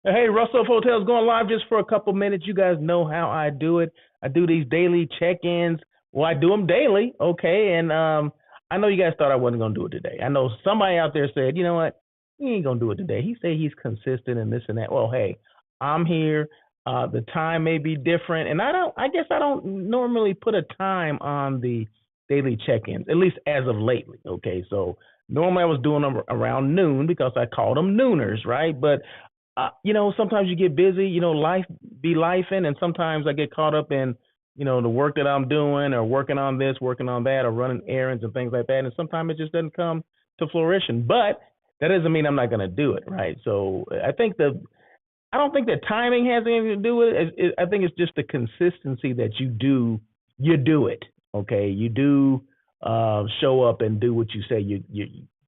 Hey, Russell of Hotels going live just for a couple minutes. You guys know how I do it. I do these daily check-ins. Well, I do them daily, okay? And I know you guys thought I wasn't gonna do it today. I know somebody out there said, you know what, he ain't gonna do it today. He said he's consistent and this and that. Well, hey, I'm here. The time may be different, and I guess I don't normally put a time on the daily check-ins, at least as of lately. Okay, so normally I was doing them around noon because I call them nooners, right? But sometimes you get busy, life be lifing, and sometimes I get caught up in, the work that I'm doing or working on this, working on that, or running errands and things like that. And sometimes it just doesn't come to fruition. But that doesn't mean I'm not going to do it, right? So I don't think that timing has anything to do with it. I think it's just the consistency that you do it. Okay, you do show up and do what you say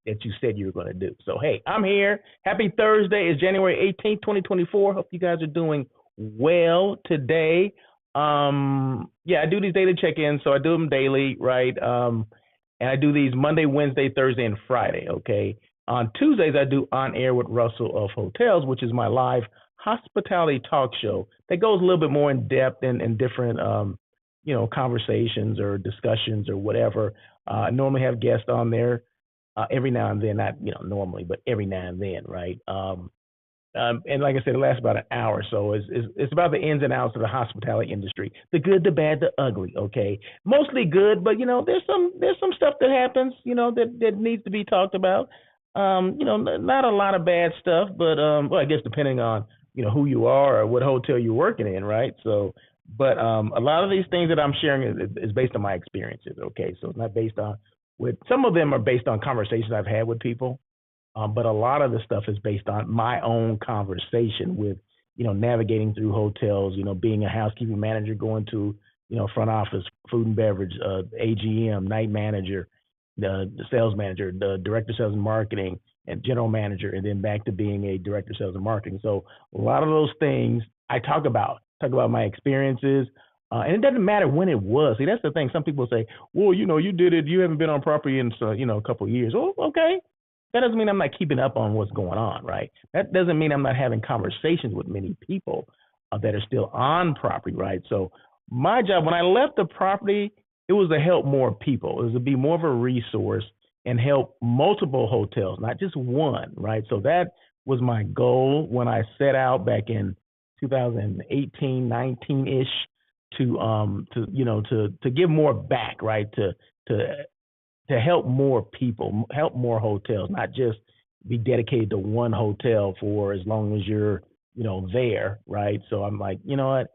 that you said you were going to do. So hey, I'm here. Happy Thursday. It's January 18th, 2024. Hope you guys are doing well today. I do these daily check-ins, so I do them daily, right? And I do these Monday, Wednesday, Thursday, and Friday. Okay. On Tuesdays, I do On Air with Russell of Hotels, which is my live hospitality talk show that goes a little bit more in depth and different, conversations or discussions or whatever. I normally have guests on there every now and then, not normally, but every now and then, right? And like I said, it lasts about an hour. So it's about the ins and outs of the hospitality industry, the good, the bad, the ugly. Okay, mostly good, but there's some stuff that happens, that needs to be talked about. Not a lot of bad stuff, but well, I guess depending on who you are or what hotel you're working in, right? So, but a lot of these things that I'm sharing is based on my experiences. Okay, so it's not based on some of them are based on conversations I've had with people. But a lot of the stuff is based on my own conversation with, navigating through hotels, being a housekeeping manager, going to, front office, food and beverage, AGM, night manager, the sales manager, the director of sales and marketing, and general manager, and then back to being a director of sales and marketing. So a lot of those things I talk about my experiences. And it doesn't matter when it was. See, that's the thing. Some people say, well, you did it. You haven't been on property in, a couple of years. Oh, okay. That doesn't mean I'm not keeping up on what's going on, right? That doesn't mean I'm not having conversations with many people that are still on property, right? So my job, when I left the property, it was to help more people. It was to be more of a resource and help multiple hotels, not just one, right? So that was my goal when I set out back in 2018, 19-ish to give more back, right? To help more people, help more hotels, not just be dedicated to one hotel for as long as you're, there, right? So I'm like, you know what?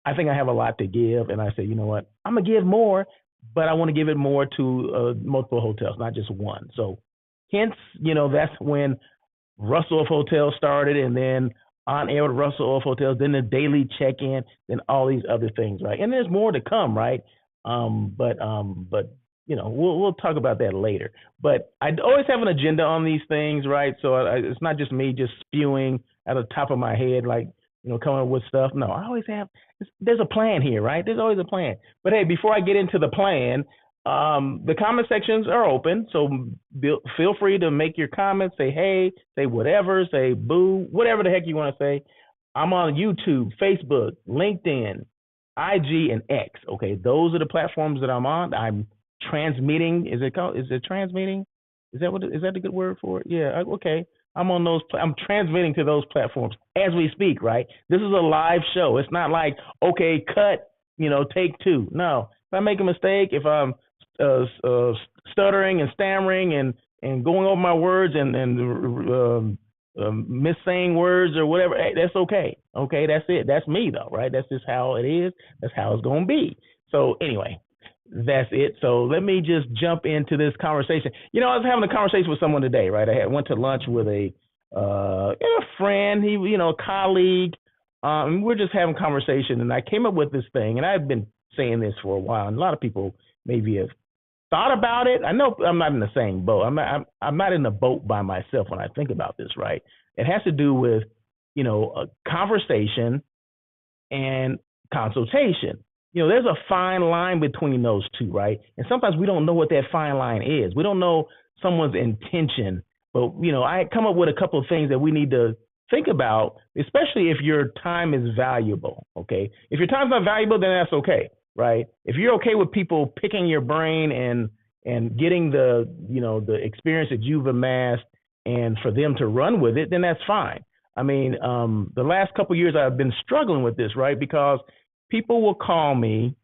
I think I have a lot to give. And I say, you know what? I'm going to give more, but I want to give it more to multiple hotels, not just one. So hence, that's when Russell of Hotels started, and then On Air with Russell of Hotels, then the daily check-in, then all these other things, right? And there's more to come, right? But we'll talk about that later. But I always have an agenda on these things, right? So it's not just me just spewing at the top of my head, like, coming up with stuff. No, I always there's a plan here, right? There's always a plan. But hey, before I get into the plan, the comment sections are open. So feel free to make your comments, say hey, say whatever, say boo, whatever the heck you want to say. I'm on YouTube, Facebook, LinkedIn, IG, and X. Okay, those are the platforms that I'm on. I'm transmitting. Is it transmitting? Is that the good word for it? Yeah. Okay. I'm on those. I'm transmitting to those platforms as we speak. Right. This is a live show. It's not like, okay, cut. Take two. No. If I make a mistake, if I'm stuttering and stammering and going over my words and missaying words or whatever, hey, that's okay. Okay, that's it. That's me though, right? That's just how it is. That's how it's gonna be. So anyway. That's it. So let me just jump into this conversation. I was having a conversation with someone today, right? I went to lunch with a friend, a colleague. We're just having conversation, and I came up with this thing, and I've been saying this for a while, and a lot of people maybe have thought about it. I know I'm not in the same boat. I'm not in the boat by myself when I think about this, right? It has to do with, a conversation and consultation. There's a fine line between those two, right? And sometimes we don't know what that fine line is. We don't know someone's intention, but I come up with a couple of things that we need to think about, especially if your time is valuable, okay? If your time's not valuable, then that's okay, right? If you're okay with people picking your brain and getting the, the experience that you've amassed and for them to run with it, then that's fine. I mean, the last couple of years I've been struggling with this, right? Because people will call me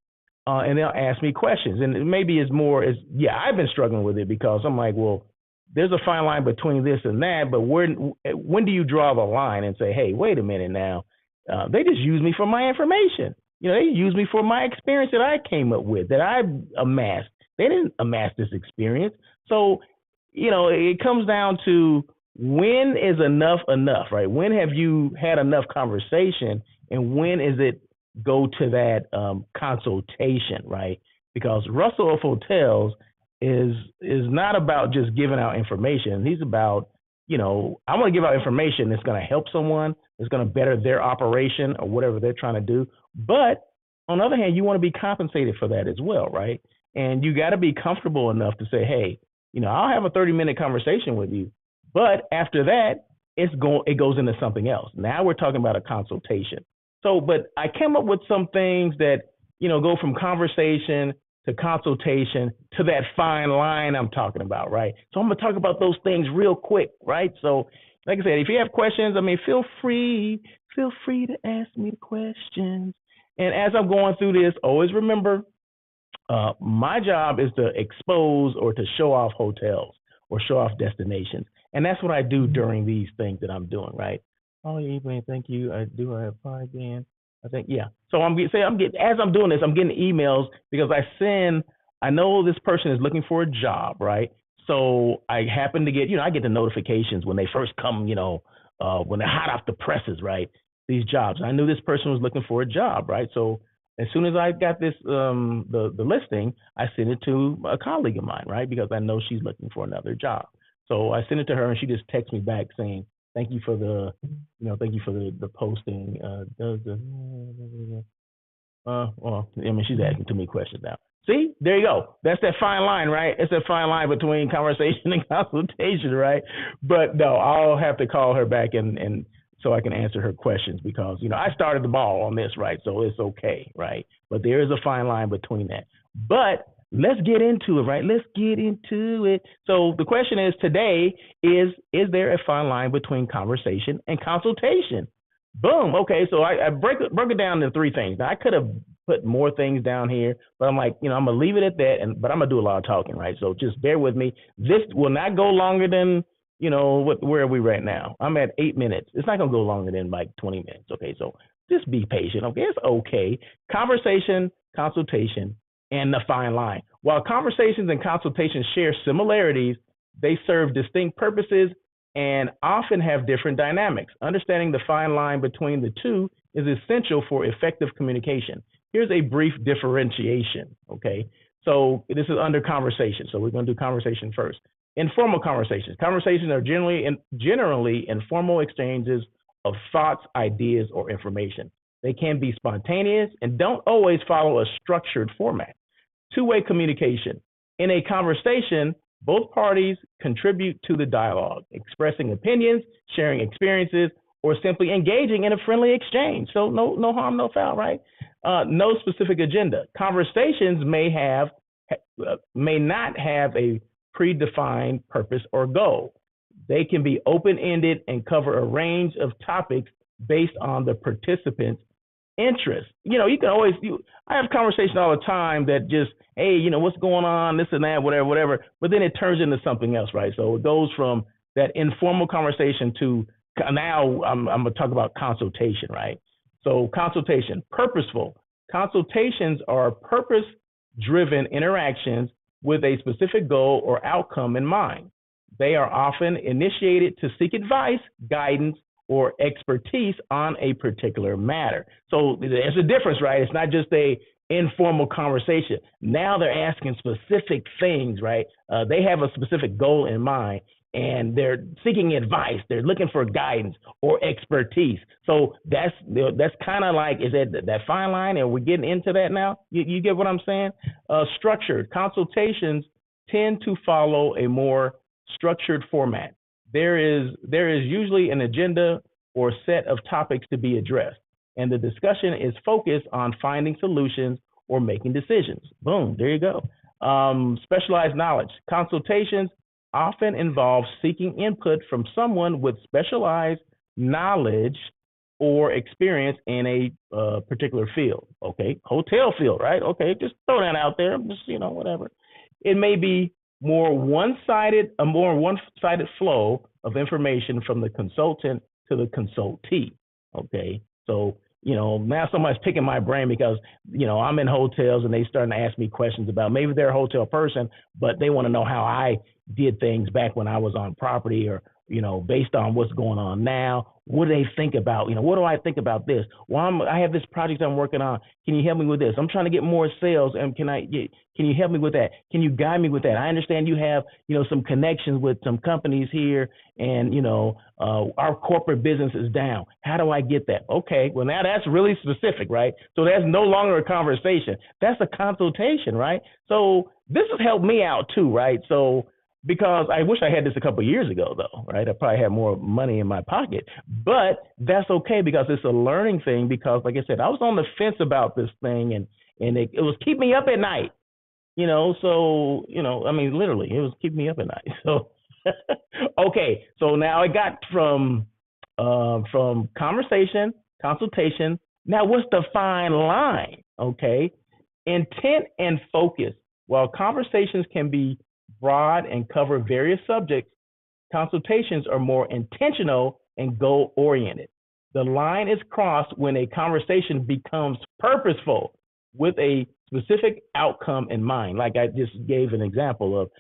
and they'll ask me questions. And maybe it's more as, yeah, I've been struggling with it because I'm like, well, there's a fine line between this and that, but when do you draw the line and say, hey, wait a minute now, they just use me for my information. They use me for my experience that I came up with, that I amassed. They didn't amass this experience. So, it comes down to, when is enough, right? When have you had enough conversation, and when is it go to that consultation, right? Because Russell of Hotels is not about just giving out information. He's about, I want to give out information that's going to help someone, that's going to better their operation or whatever they're trying to do. But on the other hand, you want to be compensated for that as well, right? And you got to be comfortable enough to say, hey, I'll have a 30-minute conversation with you, but after that, it goes into something else. Now we're talking about a consultation. So, but I came up with some things that, go from conversation to consultation to that fine line I'm talking about, right? So I'm going to talk about those things real quick, right? So, like I said, if you have questions, feel free to ask me the questions. And as I'm going through this, always remember, my job is to expose or to show off hotels or show off destinations. And that's what I do during these things that I'm doing, right? Oh, yeah, thank you. I apply again? I think, yeah. So as I'm doing this, I'm getting emails because I know this person is looking for a job, right? So I happen to get, I get the notifications when they first come, when they're hot off the presses, right? These jobs. I knew this person was looking for a job, right? So as soon as I got this, the listing, I sent it to a colleague of mine, right? Because I know she's looking for another job. So I sent it to her, and she just texts me back saying, "Thank you for the posting." She's asking too many questions now. See, there you go. That's that fine line, right? It's a fine line between conversation and consultation, right? But no, I'll have to call her back and so I can answer her questions because, I started the ball on this, right? So it's okay, right? But there is a fine line between that. But let's get into it, right? Let's get into it. So the question is today is there a fine line between conversation and consultation? Boom. Okay. So I broke it down into three things. Now I could have put more things down here, but I'm like, I'm going to leave it at that. But I'm going to do a lot of talking, right? So just bear with me. This will not go longer than, where are we right now? I'm at 8 minutes. It's not going to go longer than like 20 minutes. Okay. So just be patient. Okay. It's okay. Conversation, consultation, and the fine line. While conversations and consultations share similarities, they serve distinct purposes and often have different dynamics. Understanding the fine line between the two is essential for effective communication. Here's a brief differentiation, okay? So this is under conversation. So we're going to do conversation first. Informal conversations. Conversations are generally informal exchanges of thoughts, ideas, or information. They can be spontaneous and don't always follow a structured format. Two-way communication. In a conversation, both parties contribute to the dialogue, expressing opinions, sharing experiences, or simply engaging in a friendly exchange. So no harm, no foul, right? No specific agenda. Conversations may not have a predefined purpose or goal. They can be open-ended and cover a range of topics based on the participants' interest. You can always, I have conversations all the time that just, hey, what's going on, this and that, whatever. But then it turns into something else, right? So it goes from that informal conversation to now I'm going to talk about consultation, right? So consultation, purposeful. Consultations are purpose-driven interactions with a specific goal or outcome in mind. They are often initiated to seek advice, guidance, or expertise on a particular matter. So there's a difference, right? It's not just a informal conversation. Now they're asking specific things, right? They have a specific goal in mind, and they're seeking advice. They're looking for guidance or expertise. So that's kind of like, is that fine line? And we're getting into that now? You get what I'm saying? Structured consultations tend to follow a more structured format. There is usually an agenda or set of topics to be addressed. And the discussion is focused on finding solutions or making decisions. Boom, there you go. Specialized knowledge. Consultations often involve seeking input from someone with specialized knowledge or experience in a particular field. Okay, hotel field, right? Okay, just throw that out there. Just whatever. It may be a more one-sided flow of information from the consultant to the consultee. Okay, so now somebody's picking my brain because I'm in hotels and they starting to ask me questions about, maybe they're a hotel person, but they want to know how I did things back when I was on property, or based on what's going on now. What do they think about, what do I think about this? Well, I have this project I'm working on. Can you help me with this? I'm trying to get more sales, and can you help me with that? Can you guide me with that? I understand you have, some connections with some companies here, and, our corporate business is down. How do I get that? Okay, well, now that's really specific, right? So that's no longer a conversation. That's a consultation, right? So this has helped me out too, right? So, because I wish I had this a couple of years ago, though, right? I probably had more money in my pocket, but that's okay because it's a learning thing. Because, like I said, I was on the fence about this thing, and it was keeping me up at night, So, I mean, literally, it was keeping me up at night. So, okay, so now I got from conversation, consultation. Now, what's the fine line? Okay, intent and focus. While conversations can be broad and cover various subjects, consultations are more intentional and goal-oriented. The line is crossed when a conversation becomes purposeful with a specific outcome in mind. Like I just gave an example of,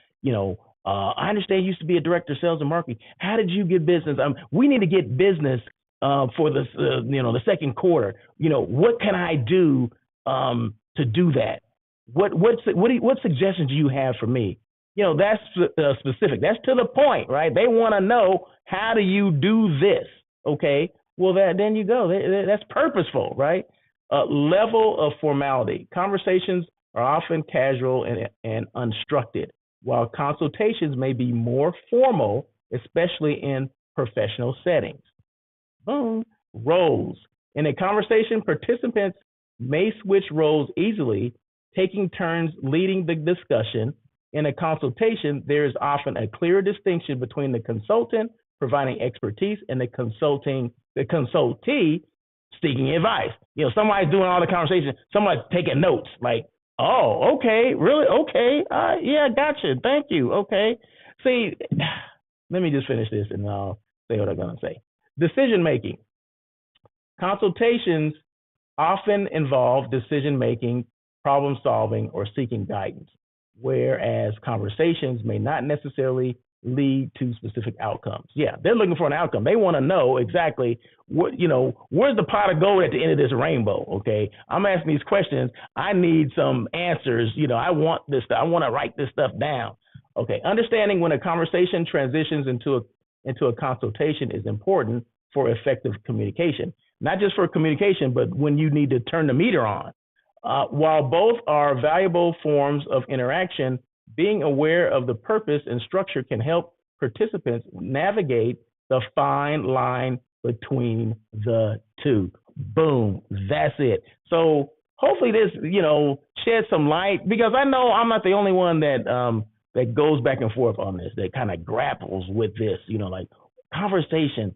I understand you used to be a director of sales and marketing. How did you get business? We need to get business for this, the second quarter. What can I do to do that? What suggestions do you have for me? That's specific. That's to the point, right? They want to know, how do you do this? Okay. Well, then you go. That's purposeful, right? Level of formality. Conversations are often casual and unstructured, while consultations may be more formal, especially in professional settings. Boom. Roles. In a conversation, participants may switch roles easily, taking turns leading the discussion. In a consultation, there is often a clear distinction between the consultant providing expertise and the consultee seeking advice. Somebody's doing all the conversation, somebody's taking notes, like, oh, okay, really? Okay, yeah, gotcha, thank you, okay. See, let me just finish this and I'll say what I'm going to say. Decision making. Consultations often involve decision making, problem solving, or seeking guidance, whereas conversations may not necessarily lead to specific outcomes. Yeah, they're looking for an outcome. They want to know exactly what, where's the pot of gold at the end of this rainbow, okay? I'm asking these questions. I need some answers. I want this stuff. I want to write this stuff down. Okay, understanding when a conversation transitions into a consultation is important for effective communication. Not just for communication, but when you need to turn the meter on. While both are valuable forms of interaction, being aware of the purpose and structure can help participants navigate the fine line between the two. Boom, that's it. So hopefully this, sheds some light, because I know I'm not the only one that goes back and forth on this, that kind of grapples with this, like conversation,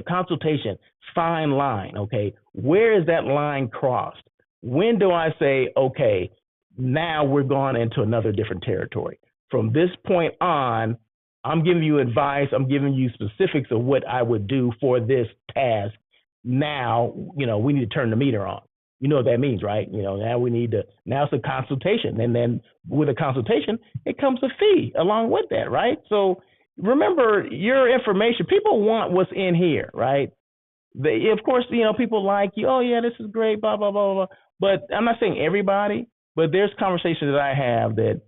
consultation, fine line, okay? Where is that line crossed? When do I say, okay, now we're going into another different territory? From this point on, I'm giving you advice. I'm giving you specifics of what I would do for this task. Now, we need to turn the meter on. You know what that means, right? Now now it's a consultation. And then with a consultation, it comes a fee along with that, right? So remember your information. People want what's in here, right? Of course, people like you. Oh, yeah, this is great, blah, blah, blah, blah. But I'm not saying everybody, but there's conversations that I have that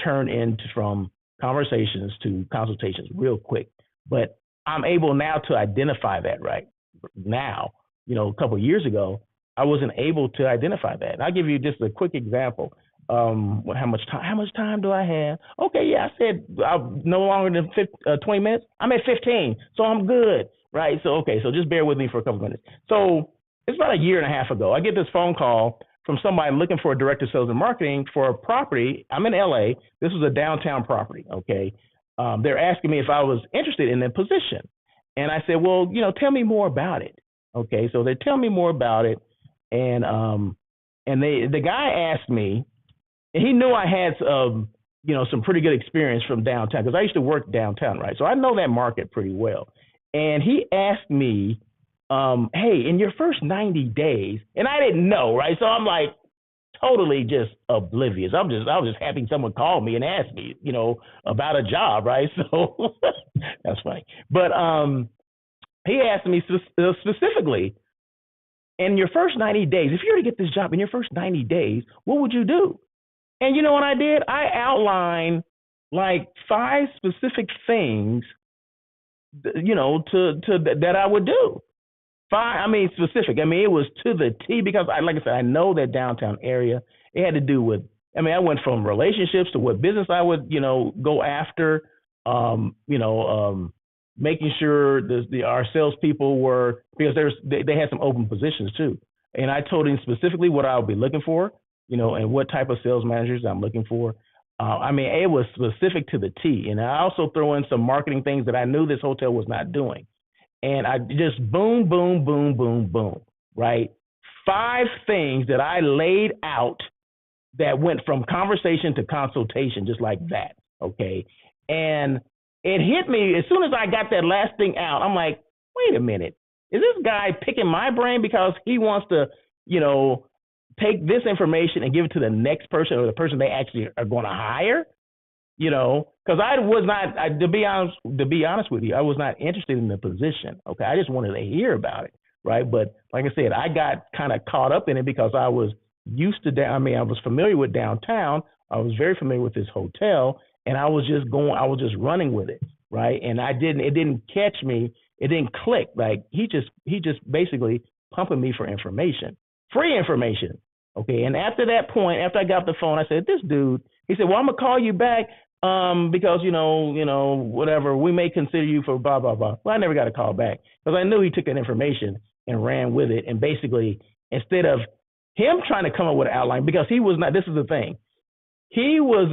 turn into from conversations to consultations real quick. But I'm able now to identify that right now. A couple of years ago, I wasn't able to identify that. And I'll give you just a quick example. How much time do I have? Okay, yeah, I said no longer than 20 minutes. I'm at 15, so I'm good. right? So, okay, so just bear with me for a couple minutes. So it's about a year and a half ago. I get this phone call from somebody looking for a director of sales and marketing for a property. I'm in LA. This was a downtown property, okay? They're asking me if I was interested in the position. And I said, well, tell me more about it. Okay, so they tell me more about it. And the guy asked me, and he knew I had some pretty good experience from downtown because I used to work downtown, right? So I know that market pretty well. And he asked me, hey, in your first 90 days, and I didn't know, right? So I'm like totally just oblivious. I was just happy someone called me and asked me, about a job, right? So that's funny. But he asked me specifically, in your first 90 days, if you were to get this job in your first 90 days, what would you do? And you know what I did? I outlined like 5 specific things, that I would do. 5, specific. It was to the T because like I said, I know that downtown area. It had to do with, I went from relationships to what business I would, go after, making sure our salespeople were, because they had some open positions too. And I told him specifically what I would be looking for, and what type of sales managers I'm looking for. It was specific to the T. And I also throw in some marketing things that I knew this hotel was not doing. And I just boom, boom, boom, boom, boom, right? 5 things that I laid out that went from conversation to consultation, just like that, okay? And it hit me as soon as I got that last thing out. I'm like, wait a minute. Is this guy picking my brain because he wants to, take this information and give it to the next person or the person they actually are going to hire? Because I was not, to be honest with you, I was not interested in the position. Okay, I just wanted to hear about it, right? But like I said, I got kind of caught up in it because I was used to I was familiar with downtown. I was very familiar with this hotel, and I was just running with it, right? And it didn't catch me. It didn't click. Like he just basically pumping me for information, free information. Okay, and after that point, after I got the phone, I said, this dude. He said, well, I'm gonna call you back. Because whatever, we may consider you for blah blah blah. Well, I never got a call back because I knew he took that information and ran with it. And basically, instead of him trying to come up with an outline, because he was not. This is the thing. He was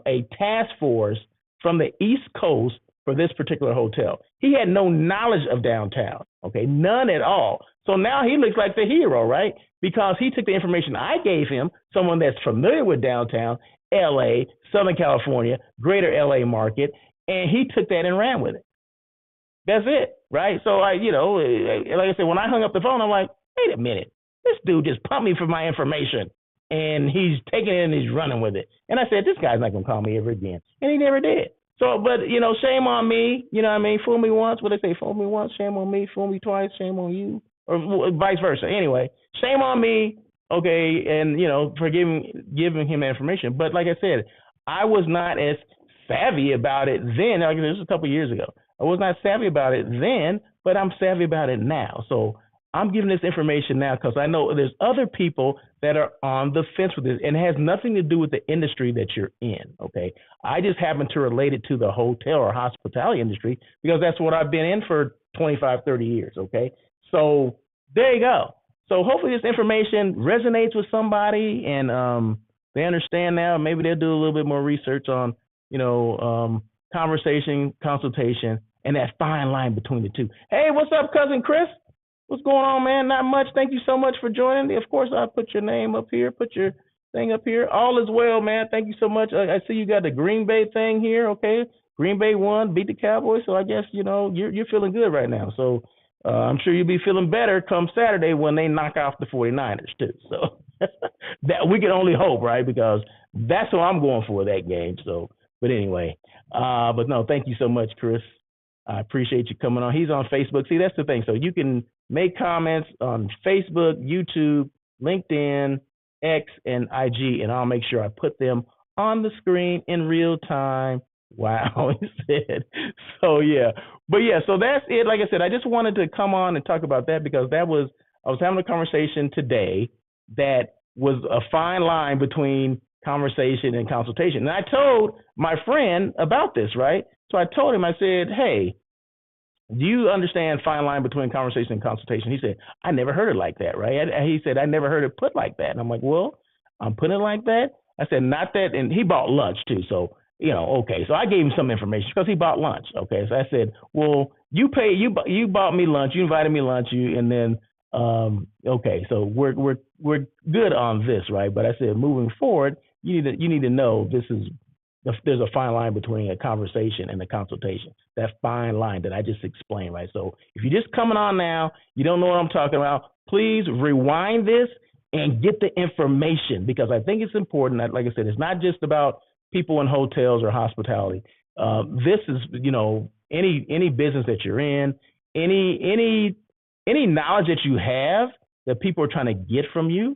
a task force from the East Coast for this particular hotel. He had no knowledge of downtown. Okay, none at all. So now he looks like the hero, right? Because he took the information I gave him, someone that's familiar with downtown, LA, Southern California, greater LA market, and he took that and ran with it. That's it, right? So like I said, when I hung up the phone, I'm like, wait a minute, this dude just pumped me for my information, and he's taking it and he's running with it. And I said, this guy's not gonna call me ever again, and he never did. So, but shame on me. Fool me once. What they say? Fool me once, shame on me. Fool me twice, shame on you, or vice versa. Anyway, shame on me. Okay, and for giving him information. But like I said, I was not as savvy about it then. Like this was a couple of years ago. I was not savvy about it then, but I'm savvy about it now. So I'm giving this information now because I know there's other people that are on the fence with this, and it has nothing to do with the industry that you're in. Okay, I just happen to relate it to the hotel or hospitality industry because that's what I've been in for 25, 30 years. Okay, so there you go. So hopefully this information resonates with somebody and they understand now. Maybe they'll do a little bit more research on, conversation, consultation, and that fine line between the two. Hey, what's up, cousin Chris? What's going on, man? Not much. Thank you so much for joining. Of course, I'll put your name up here, put your thing up here. All is well, man. Thank you so much. I see you got the Green Bay thing here, okay? Green Bay won, beat the Cowboys, so I guess, you're feeling good right now. So I'm sure you'll be feeling better come Saturday when they knock off the 49ers too. So that we can only hope, right? Because that's who I'm going for that game. So, but anyway, but no, thank you so much, Chris. I appreciate you coming on. He's on Facebook. See, that's the thing. So you can make comments on Facebook, YouTube, LinkedIn, X, and IG, and I'll make sure I put them on the screen in real time. Wow, he said. So yeah, but yeah, so that's it. Like I said, I just wanted to come on and talk about that because I was having a conversation today that was a fine line between conversation and consultation. And I told my friend about this, right? So I told him, I said, hey, do you understand fine line between conversation and consultation? He said, I never heard it like that, right? He said, I never heard it put like that. And I'm like, well, I'm putting it like that. I said, not that. And he bought lunch too. So, okay. So I gave him some information because he bought lunch. Okay. So I said, well, you bought me lunch. You invited me lunch. And then, okay. So we're good on this, right? But I said, moving forward, you need to know there's a fine line between a conversation and a consultation. That fine line that I just explained, right? So if you're just coming on now, you don't know what I'm talking about, please rewind this and get the information, because I think it's important that, like I said, it's not just about people in hotels or hospitality. This is, any business that you're in, any knowledge that you have that people are trying to get from you,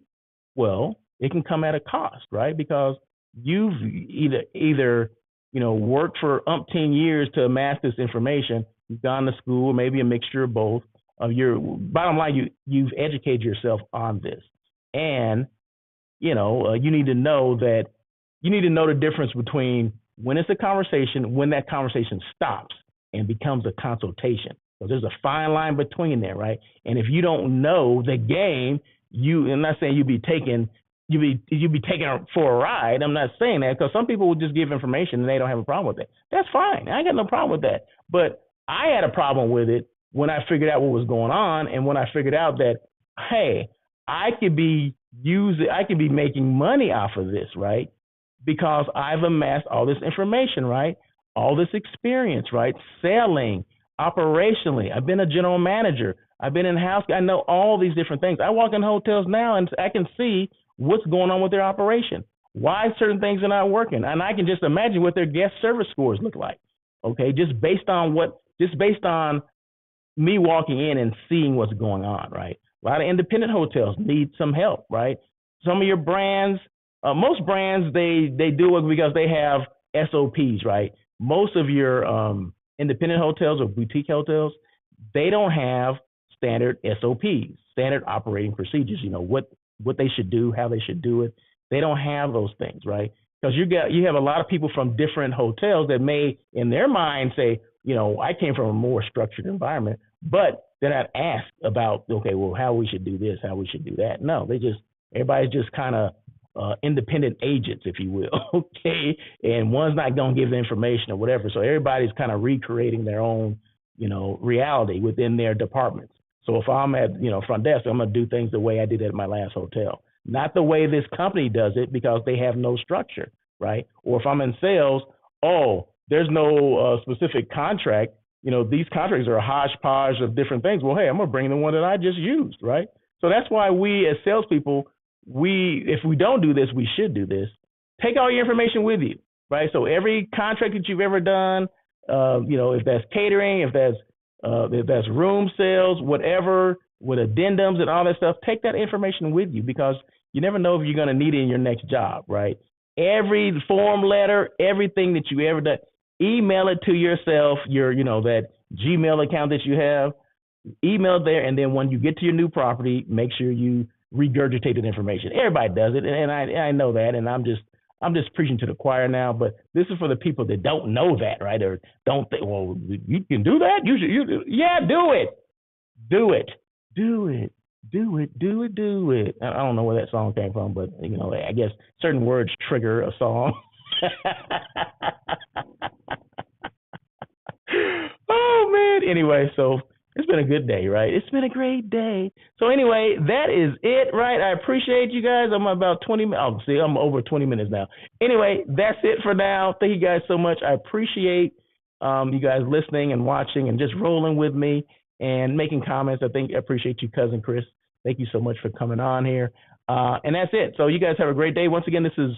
well, it can come at a cost, right? Because you've either worked for umpteen years to amass this information. You've gone to school, maybe a mixture of both. Your bottom line, you've educated yourself on this, and you need to know the difference between when it's a conversation, when that conversation stops and becomes a consultation. So there's a fine line between there, right? And if you don't know the game, I'm not saying you'd be taken for a ride. I'm not saying that, because some people will just give information and they don't have a problem with it. That's fine. I got no problem with that. But I had a problem with it when I figured out what was going on, and when I figured out that, hey, I could be making money off of this, right? Because I've amassed all this information, right? All this experience, right? Selling, operationally. I've been a general manager. I've been in house. I know all these different things. I walk in hotels now and I can see what's going on with their operation, why certain things are not working. And I can just imagine what their guest service scores look like. Okay. Just based on me walking in and seeing what's going on, right? A lot of independent hotels need some help, right? Some of your brands, most brands, they do it because they have SOPs, right? Most of your independent hotels or boutique hotels, they don't have standard SOPs, standard operating procedures, what they should do, how they should do it. They don't have those things, right? Because you have a lot of people from different hotels that may, in their mind, say, I came from a more structured environment, but they're not asked about, okay, well, how we should do this, how we should do that. No, everybody's just kind of independent agents, if you will, okay? And one's not going to give the information or whatever. So everybody's kind of recreating their own, reality within their departments. So if I'm at, front desk, I'm going to do things the way I did at my last hotel, not the way this company does it, because they have no structure, right? Or if I'm in sales, there's no specific contract. These contracts are a hodgepodge of different things. Well, hey, I'm going to bring the one that I just used, right? So that's why we as salespeople, if we don't do this, we should do this. Take all your information with you, right? So every contract that you've ever done, if that's catering, if that's room sales, whatever, with addendums and all that stuff, take that information with you, because you never know if you're going to need it in your next job, right? Every form letter, everything that you ever done, email it to yourself, that Gmail account that you have, email there, and then when you get to your new property, make sure you regurgitate that information. Everybody does it, and I know that, and I'm just preaching to the choir now, but this is for the people that don't know that, right? Or don't think, well, you can do that? Do it. Do it. Do it. Do it. Do it. Do it. I don't know where that song came from, but, I guess certain words trigger a song. Oh, man. Anyway, so it's been a good day, right? It's been a great day. So anyway, that is it, right? I appreciate you guys. I'm about 20 minutes. Oh, see, I'm over 20 minutes now. Anyway, that's it for now. Thank you guys so much. I appreciate you guys listening and watching and just rolling with me and making comments. I appreciate you, Cousin Chris. Thank you so much for coming on here. And that's it. So you guys have a great day. Once again, this is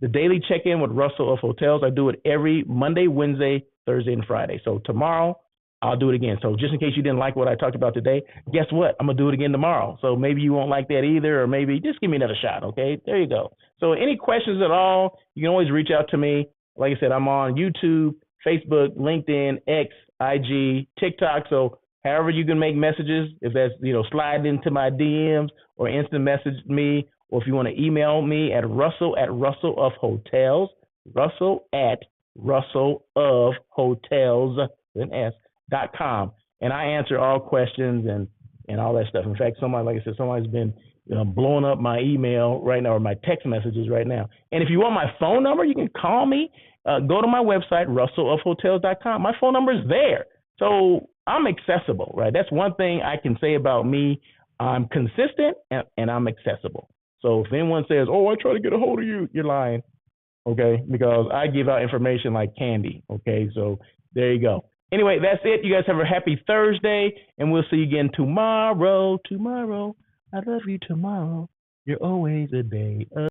the Daily Check-In with Russell of Hotels. I do it every Monday, Wednesday, Thursday, and Friday. So tomorrow, I'll do it again. So just in case you didn't like what I talked about today, guess what? I'm going to do it again tomorrow. So maybe you won't like that either, or maybe just give me another shot, okay? There you go. So any questions at all, you can always reach out to me. Like I said, I'm on YouTube, Facebook, LinkedIn, X, IG, TikTok. So however you can make messages, if that's, slide into my DMs or instant message me, or if you want to email me at Russell@RussellofHotels, Russell@RussellofHotels, then S.com. and I answer all questions and all that stuff. In fact, somebody, like I said, somebody's been blowing up my email right now or my text messages right now. And if you want my phone number, you can call me. Go to my website, russellofhotels.com. My phone number is there. So I'm accessible, right? That's one thing I can say about me. I'm consistent and I'm accessible. So if anyone says, "Oh, I try to get a hold of you," you're lying, okay? Because I give out information like candy, okay? So there you go. Anyway, that's it. You guys have a happy Thursday, and we'll see you again tomorrow. Tomorrow. I love you tomorrow. You're always a day